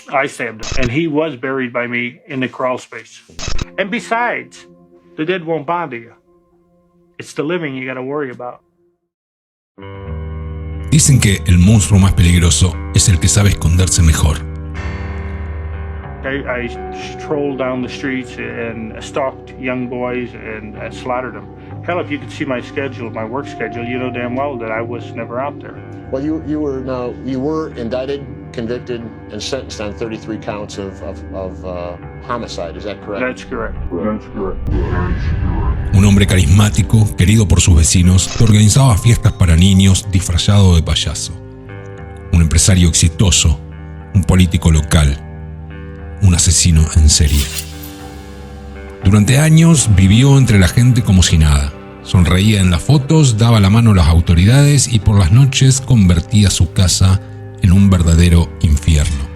I stabbed him, and he was buried by me in the crawl space. And besides, the dead won't bother you. It's the living you gotta worry about. Dicen que el monstruo más peligroso es el que sabe esconderse mejor. I strolled down the streets and stalked young boys and slaughtered them. Hell, if you could see my schedule, my work schedule, you know damn well that I was never out there. Well, you were indicted, convicted, and sentenced on 33 counts of homicide. Is that correct? That's correct. Un hombre carismático, querido por sus vecinos, que organizaba fiestas para niños disfrazado de payaso. Un empresario exitoso, un político local, un asesino en serie. Durante años vivió entre la gente como si nada. Sonreía en las fotos, daba la mano a las autoridades y por las noches convertía su casa en un verdadero infierno.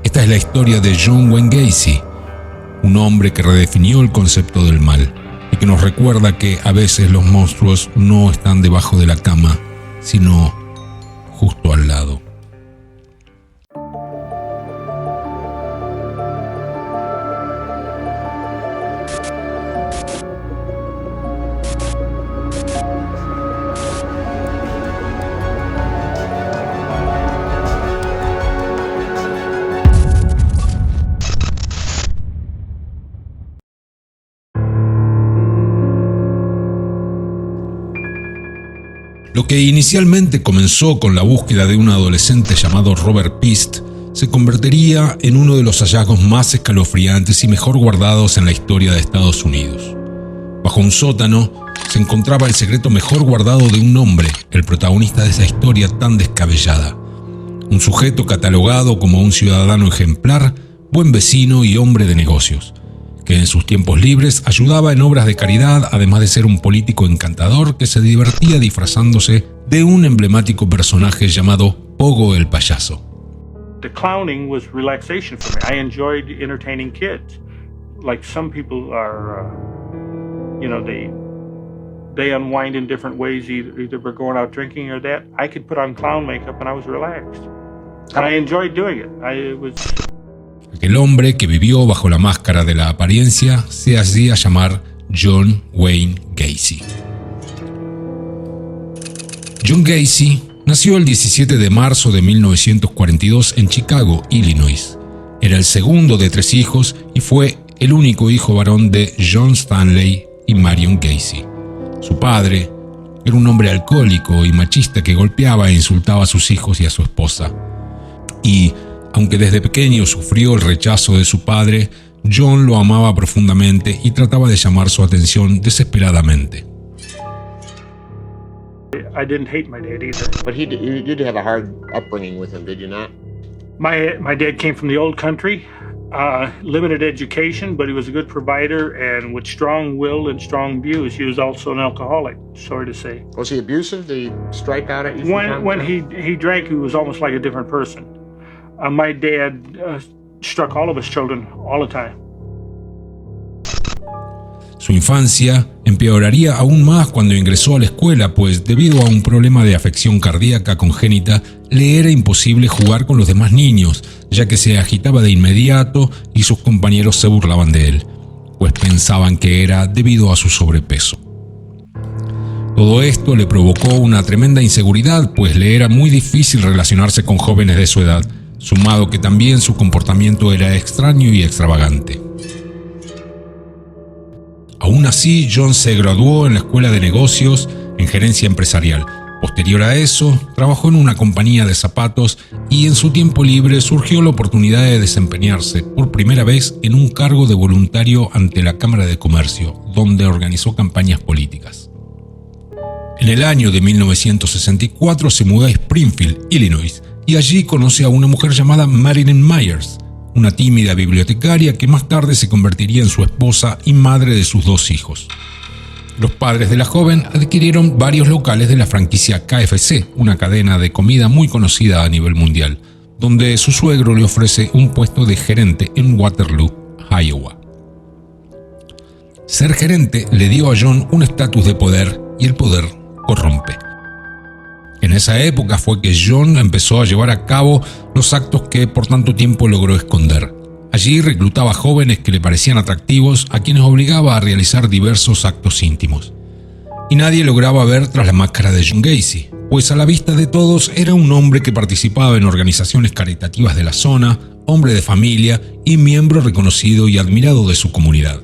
Esta es la historia de John Wayne Gacy, un hombre que redefinió el concepto del mal y que nos recuerda que a veces los monstruos no están debajo de la cama, sino justo al lado. Lo que inicialmente comenzó con la búsqueda de un adolescente llamado Robert Pist se convertiría en uno de los hallazgos más escalofriantes y mejor guardados en la historia de Estados Unidos. Bajo un sótano se encontraba el secreto mejor guardado de un hombre, el protagonista de esa historia tan descabellada. Un sujeto catalogado como un ciudadano ejemplar, buen vecino y hombre de negocios, que en sus tiempos libres ayudaba en obras de caridad, además de ser un político encantador que se divertía disfrazándose de un emblemático personaje llamado Pogo el Payaso. The clowning was relaxation for me. I enjoyed entertaining kids. Like some people are, they unwind in different ways, either we're going out drinking or that. I could put on clown makeup and I was relaxed. And I enjoyed doing it. Aquel hombre que vivió bajo la máscara de la apariencia se hacía llamar John Wayne Gacy. John Gacy nació el 17 de marzo de 1942 en Chicago, Illinois. Era el segundo de 3 hijos y fue el único hijo varón de John Stanley y Marion Gacy. Su padre era un hombre alcohólico y machista que golpeaba e insultaba a sus hijos y a su esposa. Y aunque desde pequeño sufrió el rechazo de su padre, John lo amaba profundamente y trataba de llamar su atención desesperadamente. I didn't hate my dad either. But you did have a hard upbringing with him, did you not? My dad came from the old country, limited education, but he was a good provider and with strong will and strong views. He was also an alcoholic, sorry to say. Was he abusive? Did he strike out at you? When he drank, he was almost like a different person. My dad struck all of his children all the time. Su infancia empeoraría aún más cuando ingresó a la escuela, pues debido a un problema de afección cardíaca congénita, le era imposible jugar con los demás niños, ya que se agitaba de inmediato y sus compañeros se burlaban de él, pues pensaban que era debido a su sobrepeso. Todo esto le provocó una tremenda inseguridad, pues le era muy difícil relacionarse con jóvenes de su edad, sumado que también su comportamiento era extraño y extravagante. Aún así, John se graduó en la Escuela de Negocios en Gerencia Empresarial. Posterior a eso, trabajó en una compañía de zapatos y en su tiempo libre surgió la oportunidad de desempeñarse por primera vez en un cargo de voluntario ante la Cámara de Comercio, donde organizó campañas políticas. En el año de 1964 se mudó a Springfield, Illinois, y allí conoce a una mujer llamada Marilyn Myers, una tímida bibliotecaria que más tarde se convertiría en su esposa y madre de sus 2 hijos. Los padres de la joven adquirieron varios locales de la franquicia KFC, una cadena de comida muy conocida a nivel mundial, donde su suegro le ofrece un puesto de gerente en Waterloo, Iowa. Ser gerente le dio a John un estatus de poder y el poder corrompe. En esa época fue que John empezó a llevar a cabo los actos que por tanto tiempo logró esconder. Allí reclutaba jóvenes que le parecían atractivos, a quienes obligaba a realizar diversos actos íntimos. Y nadie lograba ver tras la máscara de John Gacy, pues a la vista de todos era un hombre que participaba en organizaciones caritativas de la zona, hombre de familia y miembro reconocido y admirado de su comunidad.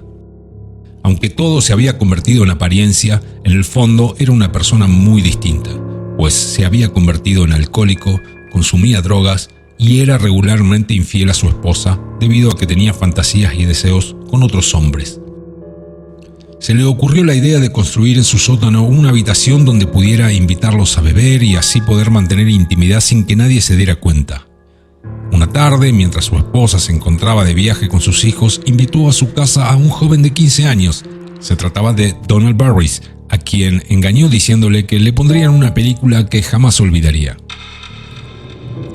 Aunque todo se había convertido en apariencia, en el fondo era una persona muy distinta, pues se había convertido en alcohólico, consumía drogas y era regularmente infiel a su esposa debido a que tenía fantasías y deseos con otros hombres. Se le ocurrió la idea de construir en su sótano una habitación donde pudiera invitarlos a beber y así poder mantener intimidad sin que nadie se diera cuenta. Una tarde, mientras su esposa se encontraba de viaje con sus hijos, invitó a su casa a un joven de 15 años. Se trataba de Donald Barris, a quien engañó diciéndole que le pondrían una película que jamás olvidaría.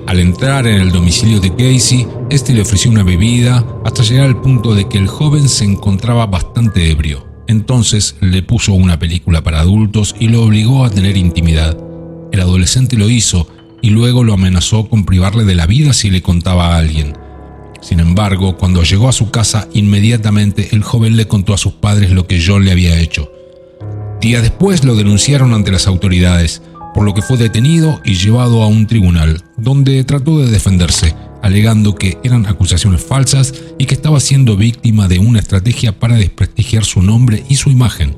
Al entrar en el domicilio de Gacy, este le ofreció una bebida hasta llegar al punto de que el joven se encontraba bastante ebrio. Entonces le puso una película para adultos y lo obligó a tener intimidad. El adolescente lo hizo y luego lo amenazó con privarle de la vida si le contaba a alguien. Sin embargo, cuando llegó a su casa, inmediatamente el joven le contó a sus padres lo que John le había hecho. Días después lo denunciaron ante las autoridades, por lo que fue detenido y llevado a un tribunal, donde trató de defenderse, alegando que eran acusaciones falsas y que estaba siendo víctima de una estrategia para desprestigiar su nombre y su imagen.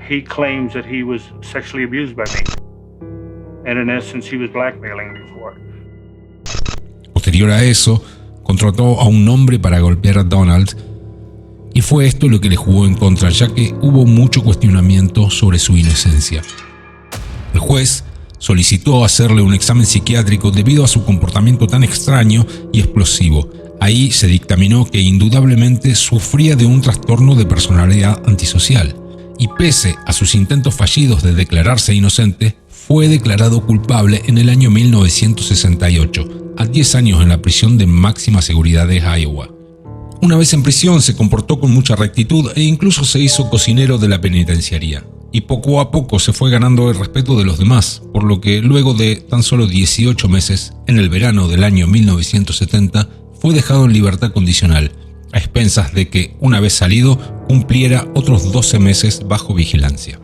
He claims that he was sexually abused by me. And in essence, he was blackmailing me for it. Posterior a eso, contrató a un hombre para golpear a Donald, y fue esto lo que le jugó en contra, ya que hubo mucho cuestionamiento sobre su inocencia. El juez solicitó hacerle un examen psiquiátrico debido a su comportamiento tan extraño y explosivo. Ahí se dictaminó que indudablemente sufría de un trastorno de personalidad antisocial, y pese a sus intentos fallidos de declararse inocente, fue declarado culpable en el año 1968, a 10 años en la prisión de máxima seguridad de Iowa. Una vez en prisión se comportó con mucha rectitud e incluso se hizo cocinero de la penitenciaría. Y poco a poco se fue ganando el respeto de los demás, por lo que luego de tan solo 18 meses, en el verano del año 1970, fue dejado en libertad condicional, a expensas de que, una vez salido, cumpliera otros 12 meses bajo vigilancia.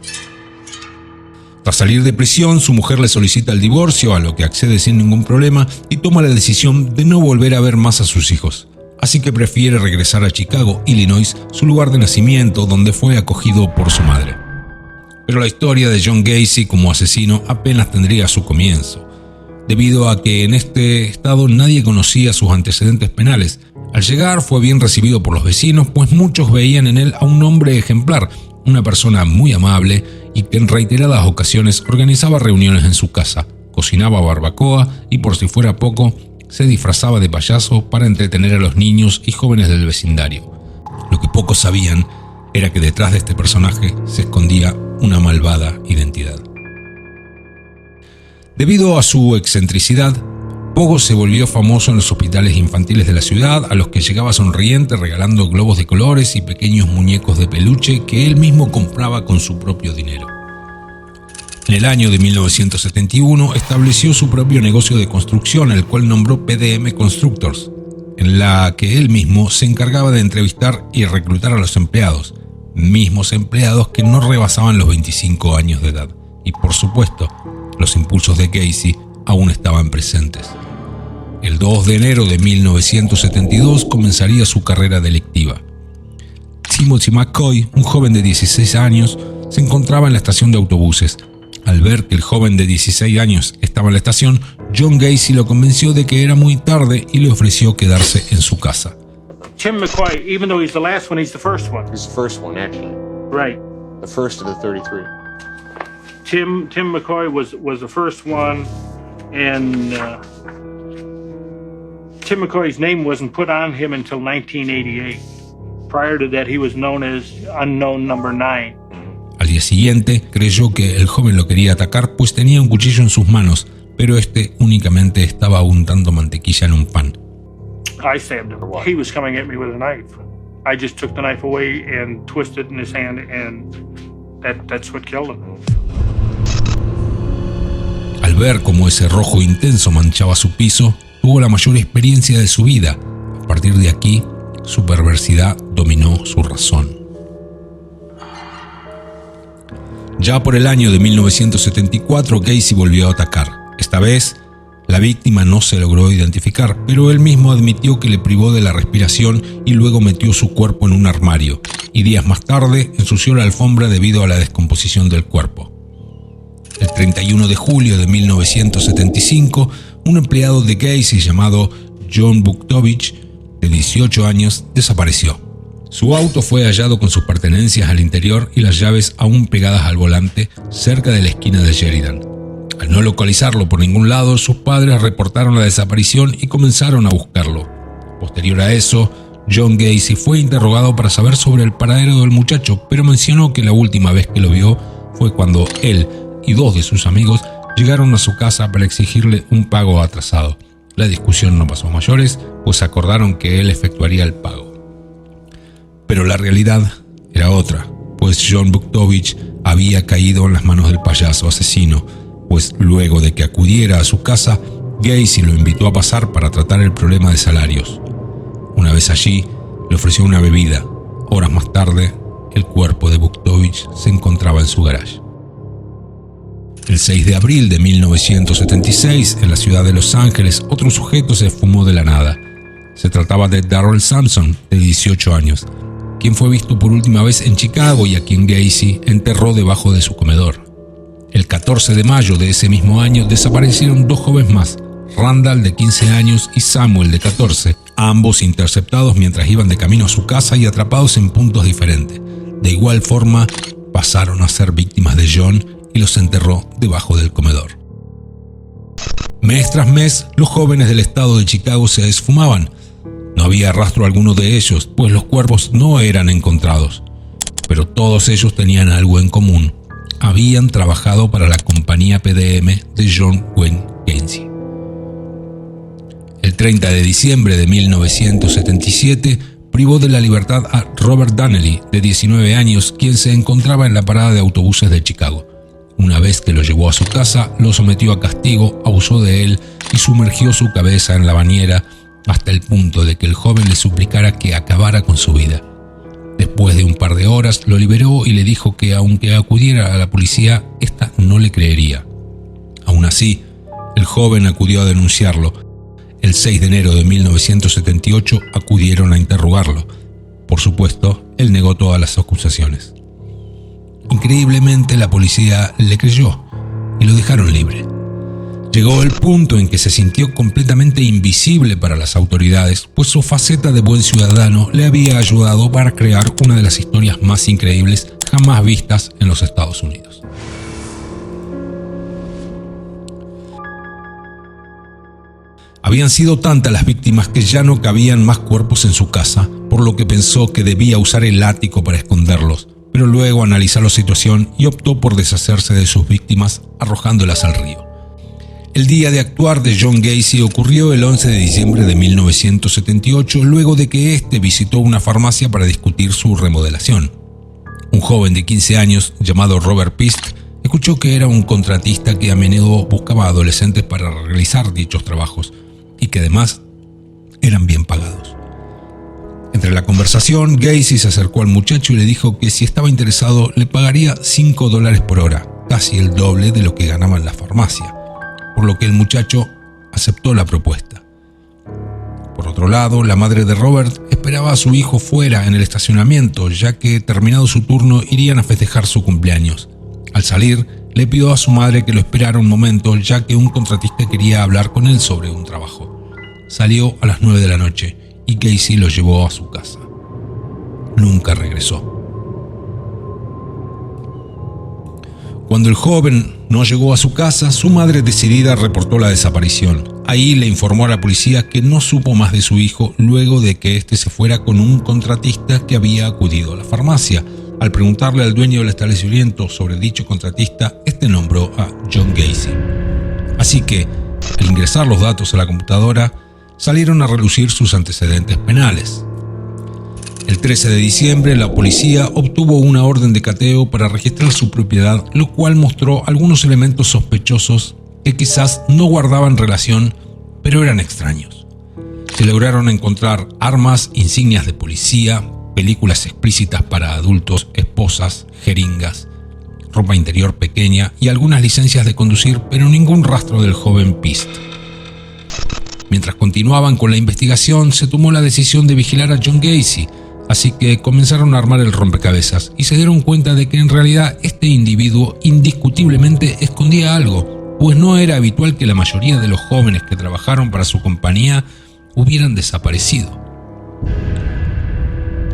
Tras salir de prisión, su mujer le solicita el divorcio, a lo que accede sin ningún problema y toma la decisión de no volver a ver más a sus hijos. Así que prefiere regresar a Chicago, Illinois, su lugar de nacimiento, donde fue acogido por su madre. Pero la historia de John Gacy como asesino apenas tendría su comienzo, debido a que en este estado nadie conocía sus antecedentes penales. Al llegar fue bien recibido por los vecinos, pues muchos veían en él a un hombre ejemplar, una persona muy amable y que en reiteradas ocasiones organizaba reuniones en su casa, cocinaba barbacoa y, por si fuera poco, se disfrazaba de payaso para entretener a los niños y jóvenes del vecindario. Lo que pocos sabían era que detrás de este personaje se escondía una malvada identidad. Debido a su excentricidad, Pogo se volvió famoso en los hospitales infantiles de la ciudad, a los que llegaba sonriente regalando globos de colores y pequeños muñecos de peluche que él mismo compraba con su propio dinero. En el año de 1971 estableció su propio negocio de construcción, el cual nombró PDM Constructors, en la que él mismo se encargaba de entrevistar y reclutar a los empleados, mismos empleados que no rebasaban los 25 años de edad. Y por supuesto, los impulsos de Gacy aún estaban presentes. El 2 de enero de 1972 comenzaría su carrera delictiva. Timothy McCoy, un joven de 16 años, se encontraba en la estación de autobuses. Al ver que el joven de 16 años estaba en la estación, John Gacy lo convenció de que era muy tarde y le ofreció quedarse en su casa. Tim McCoy, even though he's the last one, he's the first one. He's the first one, actually. Right. The first of the 33. Tim McCoy was the first one, and Tim McCoy's name wasn't put on him until 1988. Prior to that, he was known as Unknown Number 9. Al día siguiente, creyó que el joven lo quería atacar, pues tenía un cuchillo en sus manos, pero este únicamente estaba untando mantequilla en un pan. I stabbed him. He was coming at me with a knife. I just took the knife away and twisted it in his hand, and that's what killed him. Al ver cómo ese rojo intenso manchaba su piso, tuvo la mayor experiencia de su vida. A partir de aquí, su perversidad dominó su razón. Ya por el año de 1974, Gacy volvió a atacar. Esta vez, la víctima no se logró identificar, pero él mismo admitió que le privó de la respiración y luego metió su cuerpo en un armario, y días más tarde ensució la alfombra debido a la descomposición del cuerpo. El 31 de julio de 1975, un empleado de Gacy llamado John Buktovich, de 18 años, desapareció. Su auto fue hallado con sus pertenencias al interior y las llaves aún pegadas al volante cerca de la esquina de Sheridan. Al no localizarlo por ningún lado, sus padres reportaron la desaparición y comenzaron a buscarlo. Posterior a eso, John Gacy fue interrogado para saber sobre el paradero del muchacho, pero mencionó que la última vez que lo vio fue cuando él y dos de sus amigos llegaron a su casa para exigirle un pago atrasado. La discusión no pasó a mayores, pues acordaron que él efectuaría el pago. Pero la realidad era otra, pues John Buktovich había caído en las manos del payaso asesino, pues luego de que acudiera a su casa, Gacy lo invitó a pasar para tratar el problema de salarios. Una vez allí, le ofreció una bebida. Horas más tarde, el cuerpo de Buktovich se encontraba en su garage. El 6 de abril de 1976, en la ciudad de Los Ángeles, otro sujeto se esfumó de la nada. Se trataba de Darrell Sampson, de 18 años, quien fue visto por última vez en Chicago y a quien Gacy enterró debajo de su comedor. El 14 de mayo de ese mismo año desaparecieron dos jóvenes más, Randall de 15 años y Samuel de 14, ambos interceptados mientras iban de camino a su casa y atrapados en puntos diferentes. De igual forma, pasaron a ser víctimas de John y los enterró debajo del comedor. Mes tras mes, los jóvenes del estado de Chicago se esfumaban. No había rastro alguno de ellos, pues los cuerpos no eran encontrados. Pero todos ellos tenían algo en común. Habían trabajado para la compañía PDM de John Wayne Gacy. El 30 de diciembre de 1977 privó de la libertad a Robert Donnelly, de 19 años, quien se encontraba en la parada de autobuses de Chicago. Una vez que lo llevó a su casa, lo sometió a castigo, abusó de él y sumergió su cabeza en la bañera hasta el punto de que el joven le suplicara que acabara con su vida. Después de un par de horas, lo liberó y le dijo que aunque acudiera a la policía, ésta no le creería. Aún así, el joven acudió a denunciarlo. El 6 de enero de 1978 acudieron a interrogarlo. Por supuesto, él negó todas las acusaciones. Increíblemente, la policía le creyó y lo dejaron libre. Llegó el punto en que se sintió completamente invisible para las autoridades, pues su faceta de buen ciudadano le había ayudado para crear una de las historias más increíbles jamás vistas en los Estados Unidos. Habían sido tantas las víctimas que ya no cabían más cuerpos en su casa, por lo que pensó que debía usar el ático para esconderlos, pero luego analizó la situación y optó por deshacerse de sus víctimas arrojándolas al río. El día de actuar de John Gacy ocurrió el 11 de diciembre de 1978, luego de que éste visitó una farmacia para discutir su remodelación. Un joven de 15 años llamado Robert Pist escuchó que era un contratista que a menudo buscaba adolescentes para realizar dichos trabajos y que además eran bien pagados. Entre la conversación, Gacy se acercó al muchacho y le dijo que si estaba interesado le pagaría $5 por hora, casi el doble de lo que ganaba en la farmacia, por lo que el muchacho aceptó la propuesta. Por otro lado, la madre de Robert esperaba a su hijo fuera en el estacionamiento, ya que terminado su turno irían a festejar su cumpleaños. Al salir, le pidió a su madre que lo esperara un momento, ya que un contratista quería hablar con él sobre un trabajo. Salió a las 9 de la noche y Gacy lo llevó a su casa. Nunca regresó. Cuando el joven no llegó a su casa, su madre decidida reportó la desaparición. Ahí le informó a la policía que no supo más de su hijo luego de que éste se fuera con un contratista que había acudido a la farmacia. Al preguntarle al dueño del establecimiento sobre dicho contratista, este nombró a John Gacy. Así que, al ingresar los datos a la computadora, salieron a relucir sus antecedentes penales. El 13 de diciembre, la policía obtuvo una orden de cateo para registrar su propiedad, lo cual mostró algunos elementos sospechosos que quizás no guardaban relación, pero eran extraños. Se lograron encontrar armas, insignias de policía, películas explícitas para adultos, esposas, jeringas, ropa interior pequeña y algunas licencias de conducir, pero ningún rastro del joven Pist. Mientras continuaban con la investigación, se tomó la decisión de vigilar a John Gacy, así que comenzaron a armar el rompecabezas y se dieron cuenta de que en realidad este individuo indiscutiblemente escondía algo, pues no era habitual que la mayoría de los jóvenes que trabajaron para su compañía hubieran desaparecido.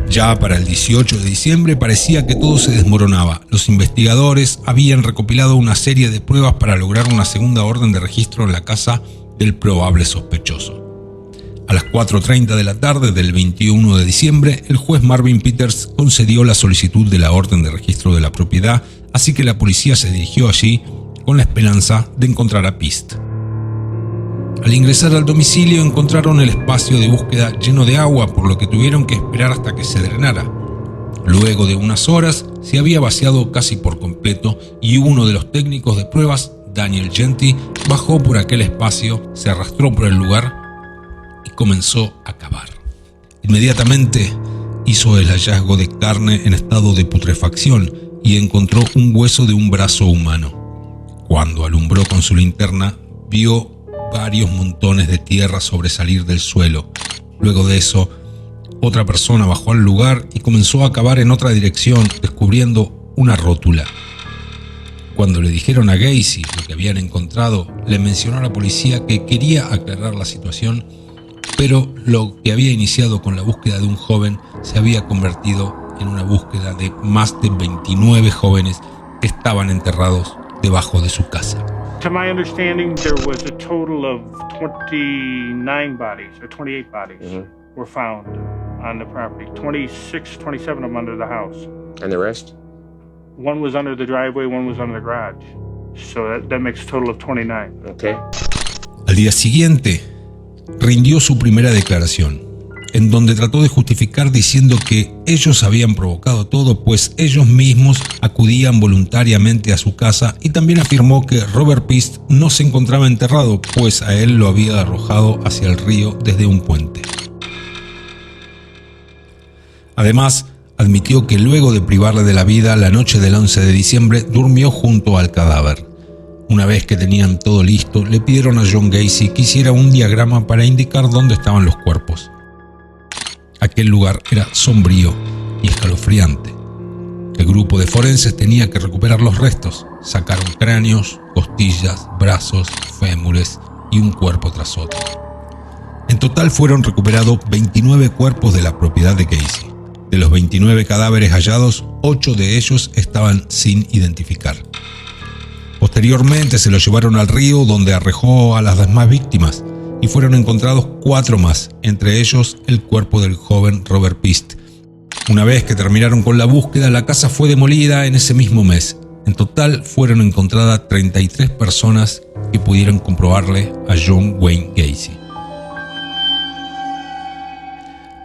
Ya para el 18 de diciembre parecía que todo se desmoronaba. Los investigadores habían recopilado una serie de pruebas para lograr una segunda orden de registro en la casa del probable sospechoso. A las 4:30 de la tarde del 21 de diciembre, el juez Marvin Peters concedió la solicitud de la orden de registro de la propiedad, así que la policía se dirigió allí con la esperanza de encontrar a Pist. Al ingresar al domicilio encontraron el espacio de búsqueda lleno de agua, por lo que tuvieron que esperar hasta que se drenara. Luego de unas horas se había vaciado casi por completo y uno de los técnicos de pruebas, Daniel Genty, bajó por aquel espacio, se arrastró por el lugar y comenzó a cavar. Inmediatamente hizo el hallazgo de carne en estado de putrefacción y encontró un hueso de un brazo humano. Cuando alumbró con su linterna, vio varios montones de tierra sobresalir del suelo. Luego de eso, otra persona bajó al lugar y comenzó a cavar en otra dirección, descubriendo una rótula. Cuando le dijeron a Gacy lo que habían encontrado, le mencionó a la policía que quería aclarar la situación, pero lo que había iniciado con la búsqueda de un joven se había convertido en una búsqueda de más de 29 jóvenes que estaban enterrados debajo de su casa. To my understanding, there was a total of 29 bodies, or 28 bodies, were found on the property. 27 of them under the house. And the rest? One was under the driveway, one was under the garage. So that makes a total of 29. Okay. Al día siguiente, rindió su primera declaración, en donde trató de justificar diciendo que ellos habían provocado todo, pues ellos mismos acudían voluntariamente a su casa, y también afirmó que Robert Pist no se encontraba enterrado, pues a él lo había arrojado hacia el río desde un puente. Además, admitió que luego de privarle de la vida la noche del 11 de diciembre, durmió junto al cadáver. Una vez que tenían todo listo, le pidieron a John Gacy que hiciera un diagrama para indicar dónde estaban los cuerpos. Aquel lugar era sombrío y escalofriante. El grupo de forenses tenía que recuperar los restos. Sacaron cráneos, costillas, brazos, fémures y un cuerpo tras otro. En total fueron recuperados 29 cuerpos de la propiedad de Gacy. De los 29 cadáveres hallados, 8 de ellos estaban sin identificar. Posteriormente se los llevaron al río, donde arrojó a las demás víctimas, y fueron encontrados 4 más, entre ellos el cuerpo del joven Robert Pist. Una vez que terminaron con la búsqueda, la casa fue demolida en ese mismo mes. En total fueron encontradas 33 personas que pudieron comprobarle a John Wayne Gacy.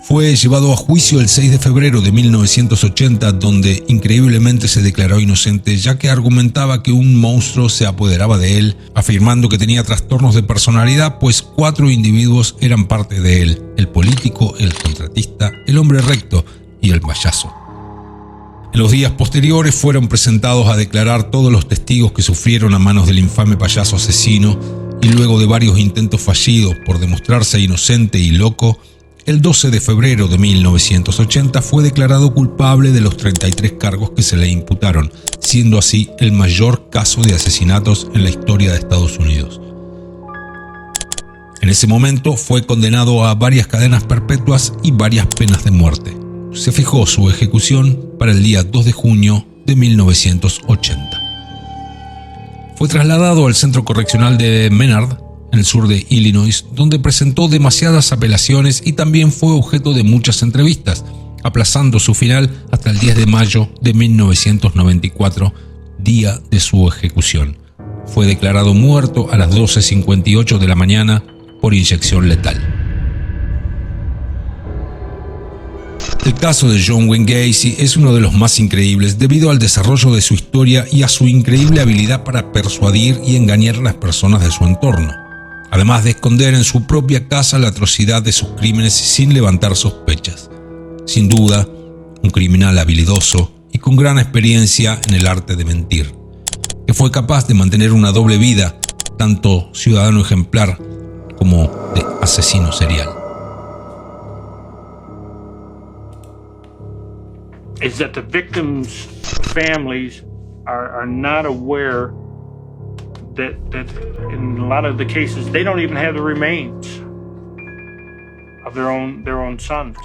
Fue llevado a juicio el 6 de febrero de 1980, donde increíblemente se declaró inocente, ya que argumentaba que un monstruo se apoderaba de él, afirmando que tenía trastornos de personalidad, pues 4 individuos eran parte de él: el político, el contratista, el hombre recto y el payaso. En los días posteriores fueron presentados a declarar todos los testigos que sufrieron a manos del infame payaso asesino, y luego de varios intentos fallidos por demostrarse inocente y loco, el 12 de febrero de 1980 fue declarado culpable de los 33 cargos que se le imputaron, siendo así el mayor caso de asesinatos en la historia de Estados Unidos. En ese momento fue condenado a varias cadenas perpetuas y varias penas de muerte. Se fijó su ejecución para el día 2 de junio de 1980. Fue trasladado al centro correccional de Menard, en el sur de Illinois, donde presentó demasiadas apelaciones y también fue objeto de muchas entrevistas, aplazando su final hasta el 10 de mayo de 1994, día de su ejecución. Fue declarado muerto a las 12:58 de la mañana por inyección letal. El caso de John Wayne Gacy es uno de los más increíbles debido al desarrollo de su historia y a su increíble habilidad para persuadir y engañar a las personas de su entorno, además de esconder en su propia casa la atrocidad de sus crímenes sin levantar sospechas. Sin duda, un criminal habilidoso y con gran experiencia en el arte de mentir, que fue capaz de mantener una doble vida, tanto ciudadano ejemplar como de asesino serial. Is that the victims' families are not aware that in a lot of the cases they don't even have the remains of their own sons.